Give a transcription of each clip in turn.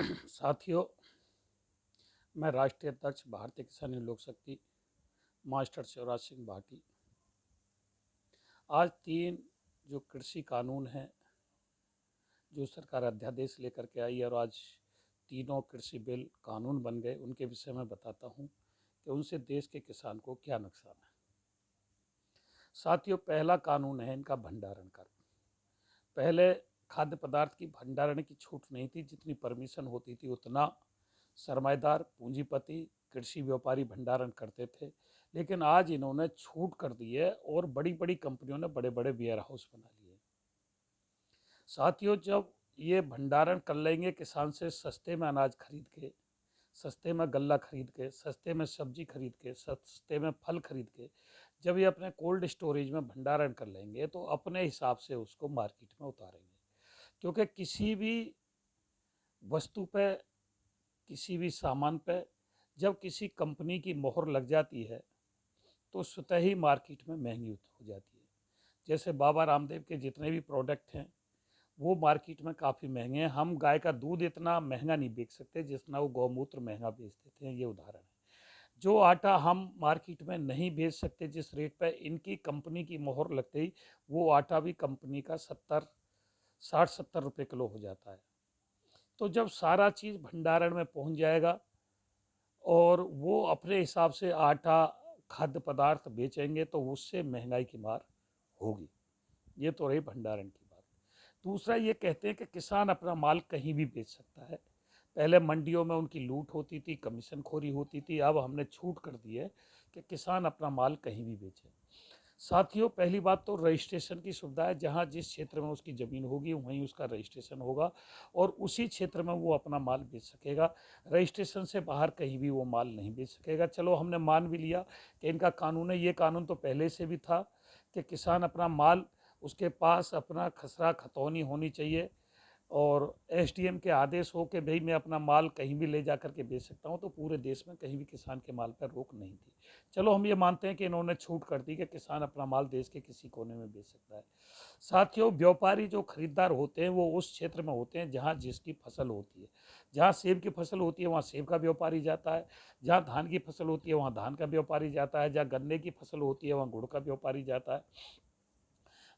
साथियों, मैं राष्ट्रीय अध्यक्ष भारतीय किसान लोक शक्ति मास्टर शिवराज सिंह भाटी आज 3 जो कृषि कानून हैं जो सरकार अध्यादेश लेकर के आई और आज तीनों कृषि बिल कानून बन गए, उनके विषय में बताता हूं कि उनसे देश के किसान को क्या नुकसान है। साथियों, पहला कानून है इनका भंडारण कर। पहले खाद्य पदार्थ की भंडारण की छूट नहीं थी, जितनी परमिशन होती थी उतना सरमाएदार पूंजीपति कृषि व्यापारी भंडारण करते थे। लेकिन आज इन्होंने छूट कर दी है और बड़ी बड़ी कंपनियों ने बड़े बड़े वेयर हाउस बना लिए। साथियों, जब ये भंडारण कर लेंगे किसान से सस्ते में अनाज खरीद के, सस्ते में गल्ला खरीद के, सस्ते में सब्जी खरीद के, सस्ते में फल खरीद के, जब ये अपने कोल्ड स्टोरेज में भंडारण कर लेंगे तो अपने हिसाब से उसको मार्केट में उतारेंगे। क्योंकि किसी भी वस्तु पे, किसी भी सामान पे जब किसी कंपनी की मोहर लग जाती है तो स्वतः ही मार्केट में महंगी हो जाती है। जैसे बाबा रामदेव के जितने भी प्रोडक्ट हैं वो मार्केट में काफ़ी महंगे हैं। हम गाय का दूध इतना महंगा नहीं बेच सकते जितना वो गौमूत्र महंगा बेच देते हैं, ये उदाहरण है। जो आटा हम मार्केट में नहीं बेच सकते जिस रेट पर इनकी कंपनी की मोहर लगते ही वो आटा भी कंपनी का 60-70 रुपये किलो हो जाता है। तो जब सारा चीज़ भंडारण में पहुंच जाएगा और वो अपने हिसाब से आटा खाद्य पदार्थ बेचेंगे तो उससे महंगाई की मार होगी। ये तो रही भंडारण की बात। दूसरा, ये कहते हैं कि किसान अपना माल कहीं भी बेच सकता है। पहले मंडियों में उनकी लूट होती थी, कमीशन खोरी होती थी, अब हमने छूट कर दी है कि किसान अपना माल कहीं भी बेचे। साथियों, पहली बात तो रजिस्ट्रेशन की सुविधा है। जहाँ जिस क्षेत्र में उसकी ज़मीन होगी वहीं उसका रजिस्ट्रेशन होगा और उसी क्षेत्र में वो अपना माल बेच सकेगा। रजिस्ट्रेशन से बाहर कहीं भी वो माल नहीं बेच सकेगा। चलो, हमने मान भी लिया कि इनका कानून है। ये कानून तो पहले से भी था कि किसान अपना माल, उसके पास अपना खसरा खतौनी होनी चाहिए और एसडीएम के आदेश हो कि भाई मैं अपना माल कहीं भी ले जा करके बेच सकता हूँ, तो पूरे देश में कहीं भी किसान के माल पर रोक नहीं थी। चलो, हम ये मानते हैं कि इन्होंने छूट कर दी कि किसान अपना माल देश के किसी कोने में बेच सकता है। साथियों, व्यापारी जो खरीदार होते हैं वो उस क्षेत्र में होते हैं जहाँ जिसकी फसल होती है। जहाँ सेब की फसल होती है वहाँ सेब का व्यापारी जाता है, जहाँ धान की फसल होती है वहाँ धान का व्यापारी जाता है, जहाँ गन्ने की फसल होती है वहाँ गुड़ का व्यापारी जाता है,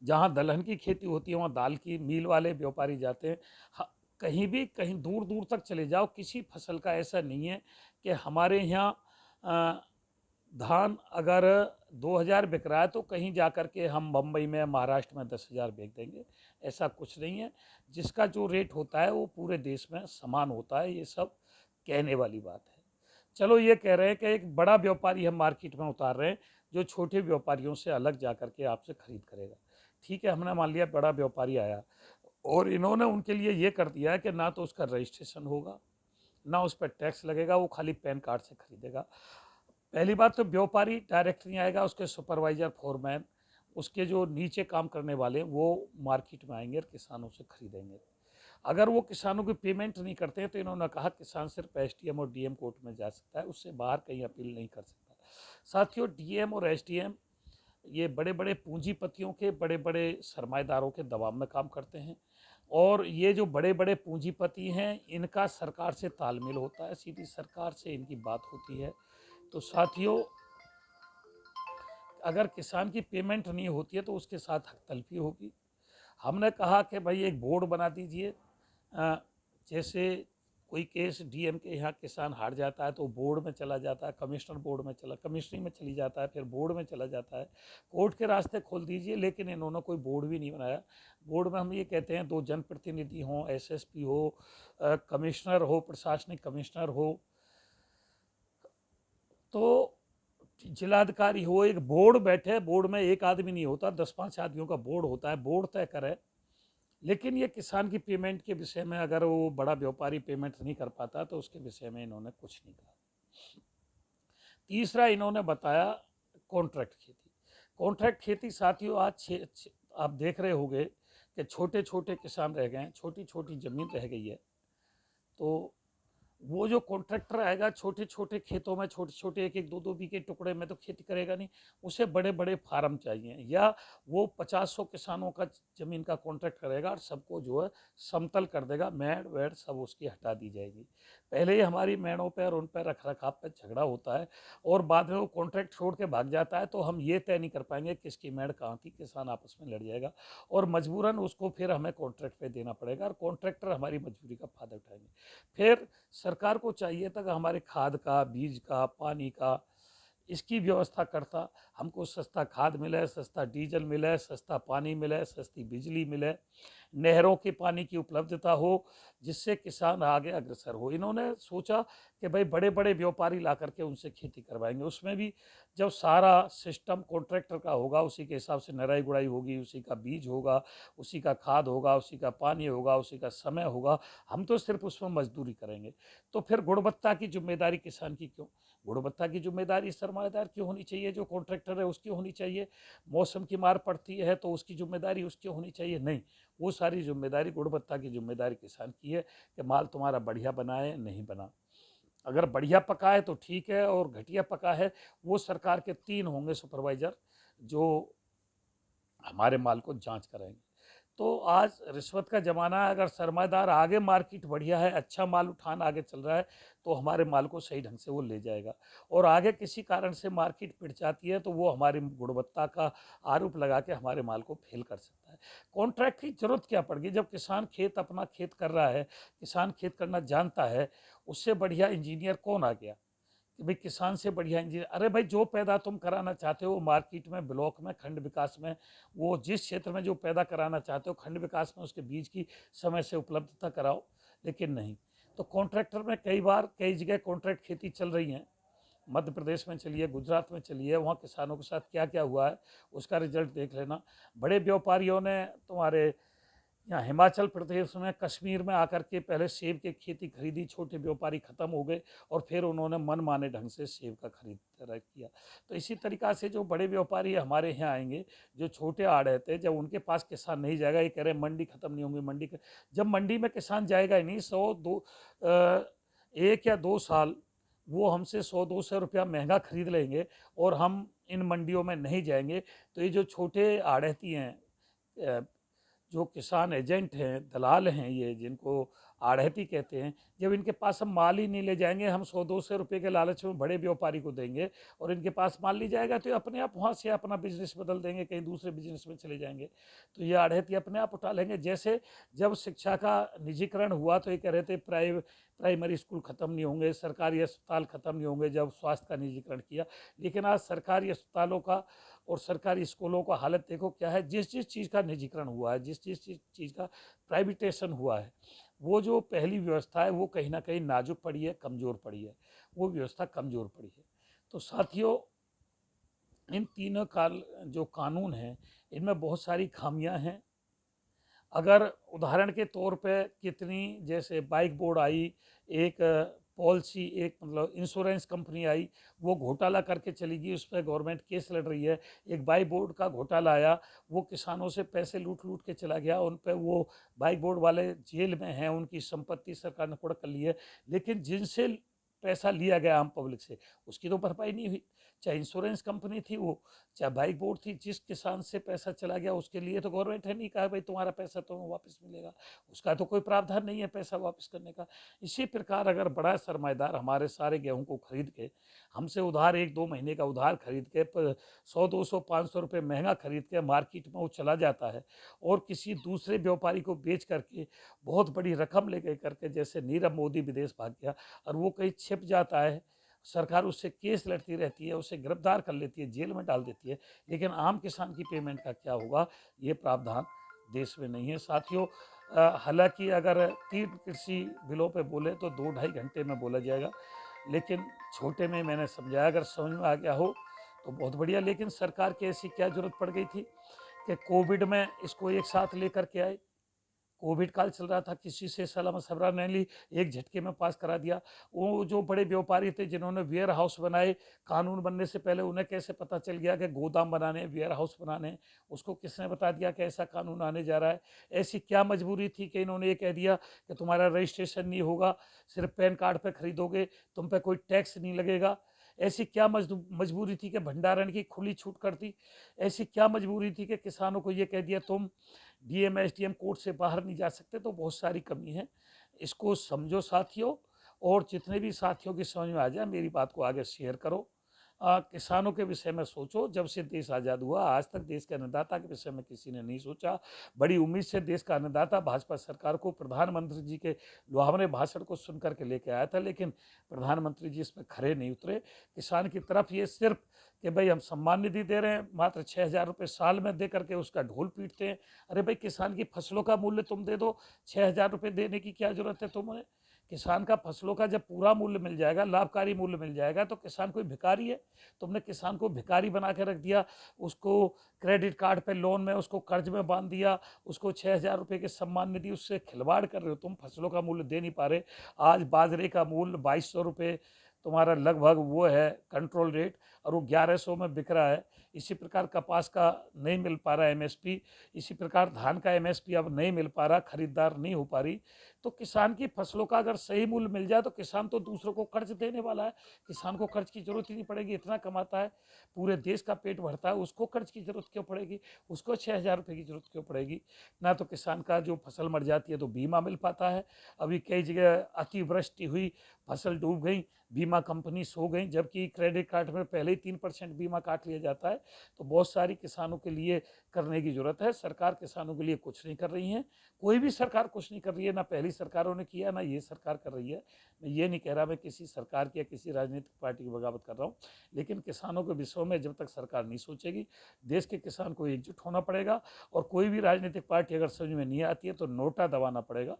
जहाँ दलहन की खेती होती है वहाँ दाल की मिल वाले व्यापारी जाते हैं। कहीं भी, कहीं दूर दूर तक चले जाओ, किसी फसल का ऐसा नहीं है कि हमारे यहाँ धान अगर 2000 बिक रहा है तो कहीं जा कर के हम बम्बई में, महाराष्ट्र में 10,000 बेच देंगे। ऐसा कुछ नहीं है। जिसका जो रेट होता है वो पूरे देश में समान होता है। ये सब कहने वाली बात है। चलो, ये कह रहे हैं कि एक बड़ा व्यापारी हम मार्केट में उतार रहे हैं जो छोटे व्यापारियों से अलग जा कर के आपसे खरीद करेगा। ठीक है, हमने मान लिया बड़ा व्यापारी आया और इन्होंने उनके लिए ये कर दिया है कि ना तो उसका रजिस्ट्रेशन होगा, ना उस पर टैक्स लगेगा, वो खाली पैन कार्ड से खरीदेगा। पहली बात तो व्यापारी डायरेक्ट नहीं आएगा, उसके सुपरवाइजर, फोरमैन, उसके जो नीचे काम करने वाले वो मार्केट में आएंगे और किसानों से खरीदेंगे। अगर वो किसानों की पेमेंट नहीं करते हैं तो इन्होंने कहा किसान सिर्फ एसडीएम और डीएम कोर्ट में जा सकता है, उससे बाहर कहीं अपील नहीं कर सकता। साथियों, डीएम और एसडीएम ये बड़े बड़े पूंजीपतियों के, बड़े बड़े सरमाएदारों के दबाव में काम करते हैं और ये जो बड़े बड़े पूंजीपति हैं इनका सरकार से तालमेल होता है, सीधी सरकार से इनकी बात होती है। तो साथियों, अगर किसान की पेमेंट नहीं होती है तो उसके साथ हकतलफी होगी। हमने कहा कि भाई एक बोर्ड बना दीजिए। जैसे कोई केस डीएम के यहाँ किसान हार जाता है तो बोर्ड में चला जाता है, कमिश्नर बोर्ड में चला, कमिश्नरी में चली जाता है, फिर बोर्ड में चला जाता है। कोर्ट के रास्ते खोल दीजिए, लेकिन इन्होंने कोई बोर्ड भी नहीं बनाया। बोर्ड में हम ये कहते हैं 2 जनप्रतिनिधि हों, एसएसपी हो, कमिश्नर हो, प्रशासनिक कमिश्नर हो, तो जिलाधिकारी हो, एक बोर्ड बैठे। बोर्ड में एक आदमी नहीं होता, 10-5 आदमियों का बोर्ड होता है, बोर्ड तय करे। लेकिन ये किसान की पेमेंट के विषय में, अगर वो बड़ा व्यापारी पेमेंट नहीं कर पाता तो उसके विषय में इन्होंने कुछ नहीं कहा। तीसरा इन्होंने बताया कॉन्ट्रैक्ट खेती। कॉन्ट्रैक्ट खेती साथियों, आज आप देख रहे होंगे कि छोटे छोटे किसान रह गए हैं, छोटी छोटी ज़मीन रह गई है। तो वो जो कॉन्ट्रैक्टर आएगा छोटे छोटे खेतों में, छोटे छोटे एक एक दो दो बीघे टुकड़े में तो खेती करेगा नहीं, उसे बड़े बड़े फार्म चाहिए, या वो 50-100 किसानों का ज़मीन का कॉन्ट्रैक्ट करेगा और सबको जो है समतल कर देगा, मेड़ वेड़ सब उसकी हटा दी जाएगी। पहले ही हमारी मेड़ों पर और उन पर रख रखाव पर झगड़ा होता है और बाद में वो कॉन्ट्रैक्ट छोड़ के भाग जाता है, तो हम ये तय नहीं कर पाएंगे किसकी मेड़ कहाँ थी, किसान आपस में लड़ जाएगा और मजबूरन उसको फिर हमें कॉन्ट्रैक्ट पे देना पड़ेगा और कॉन्ट्रैक्टर हमारी मजबूरी का फायदा उठाएंगे। फिर सरकार को चाहिए था कि हमारे खाद का, बीज का, पानी का, इसकी व्यवस्था करता, हमको सस्ता खाद मिले, सस्ता डीजल मिले, सस्ता पानी मिले, सस्ती बिजली मिले, नहरों के पानी की उपलब्धता हो, जिससे किसान आगे अग्रसर हो। इन्होंने सोचा कि भाई बड़े बड़े व्यापारी ला करके उनसे खेती करवाएंगे, उसमें भी जब सारा सिस्टम कॉन्ट्रैक्टर का होगा, उसी के हिसाब से नराई गुड़ाई होगी, उसी का बीज होगा, उसी का खाद होगा, उसी का पानी होगा, उसी का समय होगा, हम तो सिर्फ उसमें मजदूरी करेंगे। तो फिर गुणवत्ता की जिम्मेदारी किसान की क्यों? गुणवत्ता की जिम्मेदारी सरमाएदार की होनी चाहिए, जो कॉन्ट्रैक्टर है उसकी होनी चाहिए। मौसम की मार पड़ती है तो उसकी जिम्मेदारी उसकी होनी चाहिए? नहीं, वो सारी जिम्मेदारी, गुणवत्ता की जिम्मेदारी किसान की है कि माल तुम्हारा बढ़िया बना है नहीं बना। अगर बढ़िया पका है तो ठीक है, और घटिया पका है, वो सरकार के 3 होंगे सुपरवाइजर जो हमारे माल को जांच कराएंगे। तो आज रिश्वत का ज़माना है, अगर सरमाएदार आगे मार्केट बढ़िया है, अच्छा माल उठान आगे चल रहा है, तो हमारे माल को सही ढंग से वो ले जाएगा, और आगे किसी कारण से मार्केट पिट जाती है तो वो हमारी गुणवत्ता का आरोप लगा के हमारे माल को फेल कर सकता है। कॉन्ट्रैक्ट की जरूरत क्या पड़ गई जब किसान खेत अपना खेत कर रहा है, किसान खेत करना जानता है, उससे बढ़िया इंजीनियर कौन आ गया कि भाई किसान से बढ़िया इंजीनियर? अरे भाई, जो पैदा तुम कराना चाहते हो मार्केट में, ब्लॉक में, खंड विकास में, वो जिस क्षेत्र में जो पैदा कराना चाहते हो खंड विकास में, उसके बीज की समय से उपलब्धता कराओ। लेकिन नहीं, तो कॉन्ट्रैक्टर में कई बार कई जगह कॉन्ट्रैक्ट खेती चल रही है, मध्य प्रदेश में चलिए, गुजरात में चलिए, वहाँ किसानों के साथ क्या क्या हुआ है उसका रिजल्ट देख लेना। बड़े व्यापारियों ने तुम्हारे यहाँ हिमाचल प्रदेश में, कश्मीर में आकर के पहले सेब की खेती खरीदी, छोटे व्यापारी खत्म हो गए और फिर उन्होंने मनमाने ढंग से सेब का खरीद किया। तो इसी तरीक़ा से जो बड़े व्यापारी हमारे यहाँ आएंगे, जो छोटे आ रहे थे, जब उनके पास किसान नहीं जाएगा, ये कह रहे हैं मंडी खत्म नहीं होंगी, जब मंडी में किसान जाएगा ही नहीं, 1 या 2 साल वो हमसे 100-200 रुपया महंगा खरीद लेंगे और हम इन मंडियों में नहीं जाएंगे, तो ये जो छोटे आढ़ती हैं, जो किसान एजेंट हैं, दलाल हैं, ये जिनको आढ़ती कहते हैं, जब इनके पास हम माल ही नहीं ले जाएंगे, हम 100-200 रुपये के लालच में बड़े व्यापारी को देंगे और इनके पास माल नहीं जाएगा, तो ये अपने आप वहाँ से अपना बिजनेस बदल देंगे, कहीं दूसरे बिजनेस में चले जाएंगे, तो ये आढ़ती अपने आप उठा लेंगे। जैसे जब शिक्षा का निजीकरण हुआ तो ये कह रहे थे प्राइमरी स्कूल ख़त्म नहीं होंगे, सरकारी अस्पताल ख़त्म नहीं होंगे, जब स्वास्थ्य का निजीकरण किया, लेकिन आज सरकारी अस्पतालों का और सरकारी स्कूलों का हालत देखो क्या है। जिस जिस चीज़ का निजीकरण हुआ है, जिस जिस चीज़ का प्राइवेटेशन हुआ है, वो जो पहली व्यवस्था है वो कहीं ना कहीं नाजुक पड़ी है, कमज़ोर पड़ी है, वो व्यवस्था कमज़ोर पड़ी है। तो साथियों, इन तीनों जो कानून हैं, इनमें बहुत सारी खामियां हैं। अगर उदाहरण के तौर पे कितनी, जैसे बाइक बोर्ड आई, एक पॉलिसी, एक मतलब इंश्योरेंस कंपनी आई, वो घोटाला करके चली गई, उस पर गवर्नमेंट केस लड़ रही है। एक बाइक बोर्ड का घोटाला आया, वो किसानों से पैसे लूट लूट के चला गया, उन पर वो बाइक बोर्ड वाले जेल में हैं, उनकी संपत्ति सरकार ने कुर्क कर ली है, लेकिन जिनसे पैसा लिया गया आम पब्लिक से, उसकी तो भरपाई नहीं हुई। चाहे इंश्योरेंस कंपनी थी वो, चाहे बाइक बोर्ड थी, जिस किसान से पैसा चला गया उसके लिए तो गवर्नमेंट है नहीं कहा भाई तुम्हारा पैसा तुम्हें वापस मिलेगा, उसका तो कोई प्रावधान नहीं है पैसा वापस करने का। इसी प्रकार अगर बड़ा सरमाएदार हमारे सारे गेहूं को खरीद के हमसे उधार 1-2 महीने का उधार खरीद के 100-200-500 रुपये महंगा खरीद के मार्केट में वो चला जाता है और किसी दूसरे व्यापारी को बेच करके बहुत बड़ी रकम ले गए करके, जैसे नीरव मोदी विदेश भाग गया और वो कहीं छिप जाता है, सरकार उससे केस लड़ती रहती है, उसे गिरफ्तार कर लेती है, जेल में डाल देती है, लेकिन आम किसान की पेमेंट का क्या होगा, ये प्रावधान देश में नहीं है। साथियों, हालांकि अगर 3 कृषि बिलों पे बोले तो 2-2.5 घंटे में बोला जाएगा, लेकिन छोटे में मैंने समझाया, अगर समझ में आ गया हो तो बहुत बढ़िया। लेकिन सरकार की ऐसी क्या जरूरत पड़ गई थी कि कोविड में इसको एक साथ लेकर के आए, कोविड काल चल रहा था, किसी से सलाह मशवरा नहीं ली, एक झटके में पास करा दिया। वो जो बड़े व्यापारी थे जिन्होंने वेयर हाउस बनाए, कानून बनने से पहले उन्हें कैसे पता चल गया कि गोदाम बनाने, वेयर हाउस बनाने, उसको किसने बता दिया कि ऐसा कानून आने जा रहा है? ऐसी क्या मजबूरी थी कि इन्होंने ये कह दिया कि तुम्हारा रजिस्ट्रेशन नहीं होगा, सिर्फ पैन कार्ड पे खरीदोगे, तुम पे कोई टैक्स नहीं लगेगा? ऐसी क्या मजबूरी थी कि भंडारण की खुली छूट कर दी? ऐसी क्या मजबूरी थी कि किसानों को ये कह दिया तुम डीएम एसडीएम कोर्ट से बाहर नहीं जा सकते? तो बहुत सारी कमी है, इसको समझो साथियों, और जितने भी साथियों की समझ में आ जाए मेरी बात को आगे शेयर करो। किसानों के विषय में सोचो। जब से देश आज़ाद हुआ आज तक देश के अन्नदाता के विषय में किसी ने नहीं सोचा। बड़ी उम्मीद से देश का अन्नदाता भाजपा सरकार को प्रधानमंत्री जी के लुभावने भाषण को सुन करके लेके आया था, लेकिन प्रधानमंत्री जी इसमें खरे नहीं उतरे। किसान की तरफ ये सिर्फ कि भाई हम सम्मान निधि दे रहे हैं, मात्र 6,000 रुपये साल में दे करके उसका ढोल पीटते हैं। अरे भाई, किसान की फसलों का मूल्य तुम दे दो, 6,000 रुपये देने की क्या जरूरत है तुम्हें? किसान का फसलों का जब पूरा मूल्य मिल जाएगा, लाभकारी मूल्य मिल जाएगा, तो किसान कोई भिखारी है? तुमने किसान को भिखारी बना के रख दिया, उसको क्रेडिट कार्ड पे लोन में उसको कर्ज में बांध दिया, उसको 6,000 रुपये के सम्मान निधि, उससे खिलवाड़ कर रहे हो तुम, फसलों का मूल्य दे नहीं पा रहे। आज बाजरे का मूल्य 2,200 रुपये तुम्हारा लगभग वो है कंट्रोल रेट, और वो 1,100 में बिक रहा है। इसी प्रकार कपास का नहीं मिल पा रहा है एमएसपी, इसी प्रकार धान का एमएसपी अब नहीं मिल पा रहा, खरीदार नहीं हो पा रही। तो किसान की फसलों का अगर सही मूल्य मिल जाए तो किसान तो दूसरों को कर्ज देने वाला है, किसान को कर्ज की जरूरत ही नहीं पड़ेगी, इतना कमाता है, पूरे देश का पेट भरता है, उसको कर्ज की जरूरत क्यों पड़ेगी? उसको 6,000 रुपये की जरूरत क्यों पड़ेगी? ना तो किसान का जो फसल मर जाती है तो बीमा मिल पाता है। अभी कई जगह अतिवृष्टि हुई, फसल डूब गई, बीमा कंपनी सो गई, जबकि क्रेडिट कार्ड में पहले ही 3% बीमा काट लिया जाता है। तो बहुत सारी किसानों के लिए करने की जरूरत है। सरकार किसानों के लिए कुछ नहीं कर रही है, कोई भी सरकार कुछ नहीं कर रही है, ना पहली सरकारों ने किया ना ये सरकार कर रही है। मैं ये नहीं कह रहा मैं किसी सरकार की या किसी राजनीतिक पार्टी की बगावत कर रहा हूँ, लेकिन किसानों के विषयों में जब तक सरकार नहीं सोचेगी, देश के किसान को एकजुट होना पड़ेगा। और कोई भी राजनीतिक पार्टी अगर समझ में नहीं आती है तो नोटा दबाना पड़ेगा,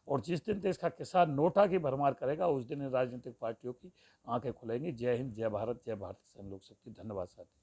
और जिस दिन देश का किसान नोटा की भरमार करेगा उस दिन इन राजनीतिक पार्टियों की आंखें खुलेंगी। जय हिंद, जय भारत, जय भारत किसान लोक शक्ति। धन्यवाद साथी।